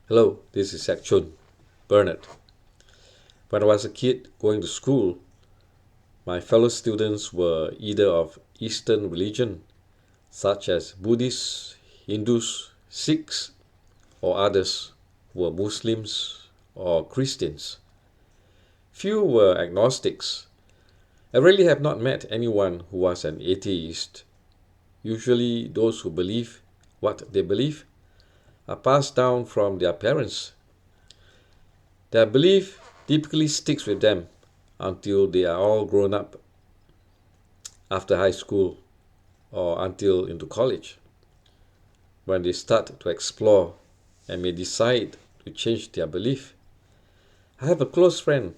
Hello, this is Chun Bernard. When I was a kid going to school, my fellow students were either of Eastern religion, such as Buddhists, Hindus, Sikhs, or others who were Muslims or Christians. Few were agnostics. I really have not met anyone who was an atheist. Usually, those who believe what they believe are passed down from their parents. Their belief typically sticks with them until they are all grown up, after high school or until into college, when they start to explore and may decide to change their belief. I have a close friend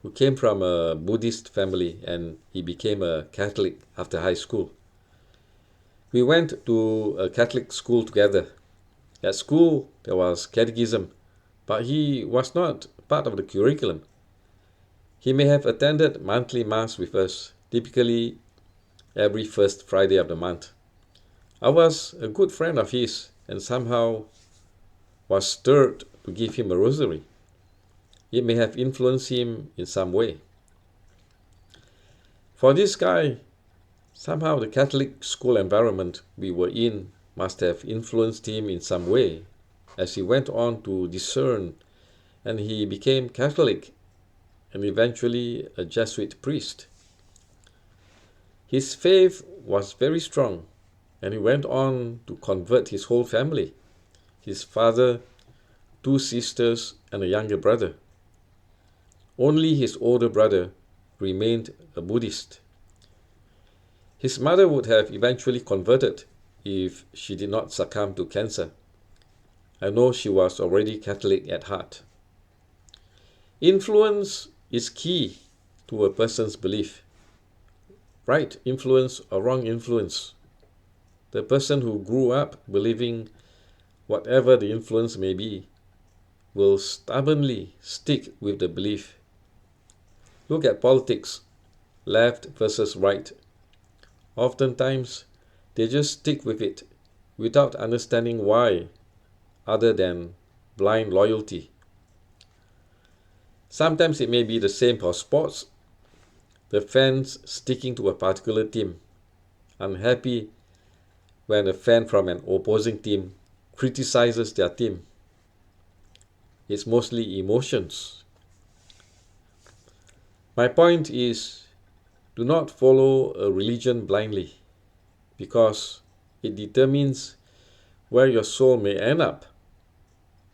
who came from a Buddhist family and he became a Catholic after high school. We went to a Catholic school together. At school, there was catechism, but he was not part of the curriculum. He may have attended monthly mass with us, typically every first Friday of the month. I was a good friend of his and somehow was stirred to give him a rosary. It may have influenced him in some way. For this guy, somehow the Catholic school environment we were in must have influenced him in some way as he went on to discern and he became Catholic and eventually a Jesuit priest. His faith was very strong and he went on to convert his whole family, his father, two sisters, and a younger brother. Only his older brother remained a Buddhist. His mother would have eventually converted if she did not succumb to cancer. I know she was already Catholic at heart. Influence is key to a person's belief. Right influence or wrong influence. The person who grew up believing whatever the influence may be will stubbornly stick with the belief. Look at politics, left versus right. Oftentimes, they just stick with it without understanding why, other than blind loyalty. Sometimes it may be the same for sports. The fans sticking to a particular team, unhappy when a fan from an opposing team criticizes their team. It's mostly emotions. My point is, do not follow a religion blindly because it determines where your soul may end up.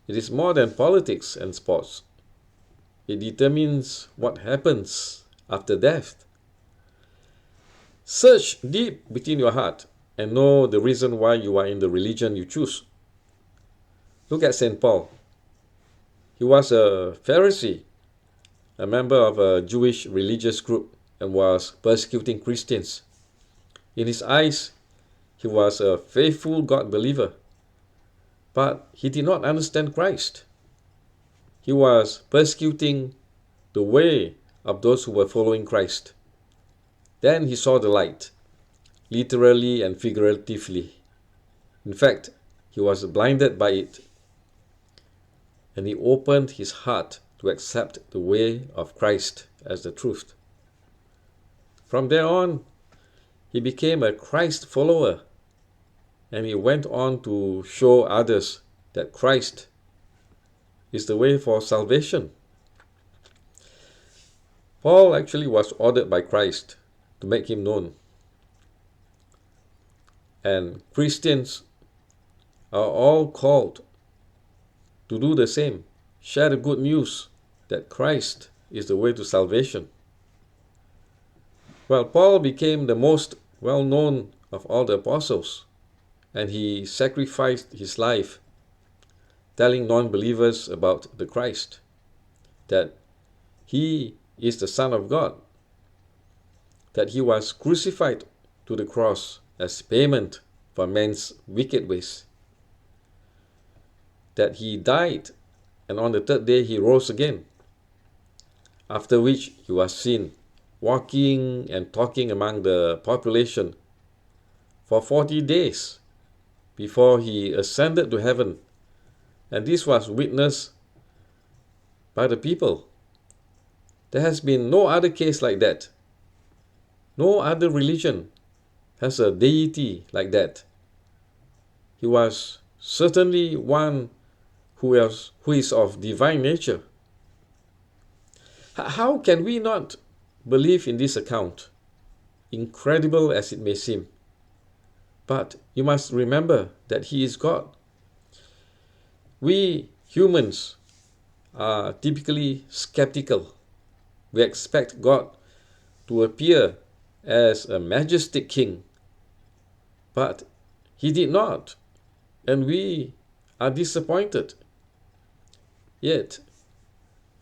It is more than politics and sports. It determines what happens after death. Search deep within your heart and know the reason why you are in the religion you choose. Look at St. Paul. He was a Pharisee, a member of a Jewish religious group, and was persecuting Christians. In his eyes, he was a faithful God believer, but he did not understand Christ. He was persecuting the way of those who were following Christ. Then he saw the light, literally and figuratively. In fact, he was blinded by it, and he opened his heart to accept the way of Christ as the truth. From there on, he became a Christ follower, and he went on to show others that Christ is the way for salvation. Paul actually was ordered by Christ to make him known. And Christians are all called to do the same, share the good news that Christ is the way to salvation. Well, Paul became the most well-known of all the apostles, and he sacrificed his life telling non-believers about the Christ, that he is the Son of God, that he was crucified to the cross as payment for man's wicked ways, that he died and on the third day he rose again, after which he was seen walking and talking among the population for 40 days before he ascended to heaven And this was witnessed by the people. There has been no other case like that. No other religion has a deity like that. He was certainly one who is of divine nature. How can we not believe in this account, incredible as it may seem? But you must remember that he is God. We humans are typically skeptical. We expect God to appear as a majestic king, but he did not, and we are disappointed. Yet,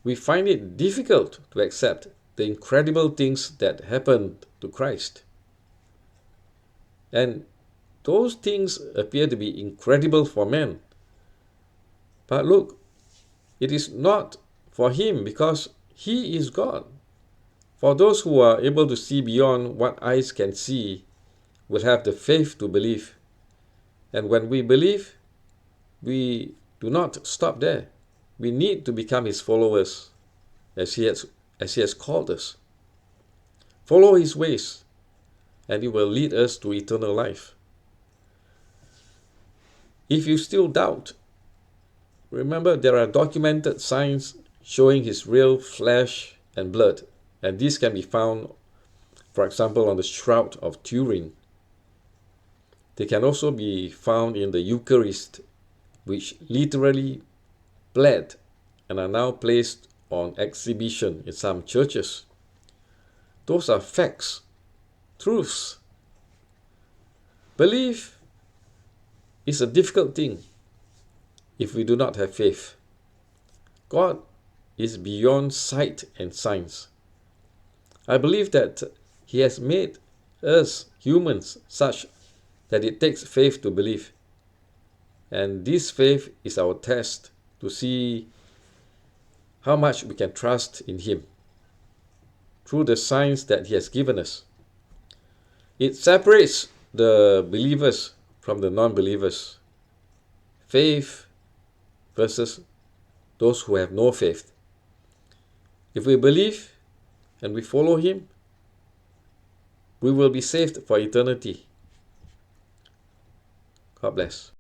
we find it difficult to accept the incredible things that happened to Christ. And those things appear to be incredible for men. But look, it is not for him because he is God. For those who are able to see beyond what eyes can see will have the faith to believe. And when we believe, we do not stop there. We need to become his followers as he has called us. Follow his ways, and it will lead us to eternal life. If you still doubt, remember there are documented signs showing his real flesh and blood, and these can be found, for example, on the Shroud of Turin. They can also be found in the Eucharist, which literally bled and are now placed on exhibition in some churches. Those are facts, truths. Belief is a difficult thing if we do not have faith. God is beyond sight and science. I believe that he has made us humans such that it takes faith to believe. And this faith is our test to see how much we can trust in him through the signs that he has given us. It separates the believers from the non-believers. Faith versus those who have no faith. If we believe and we follow him, we will be saved for eternity. God bless.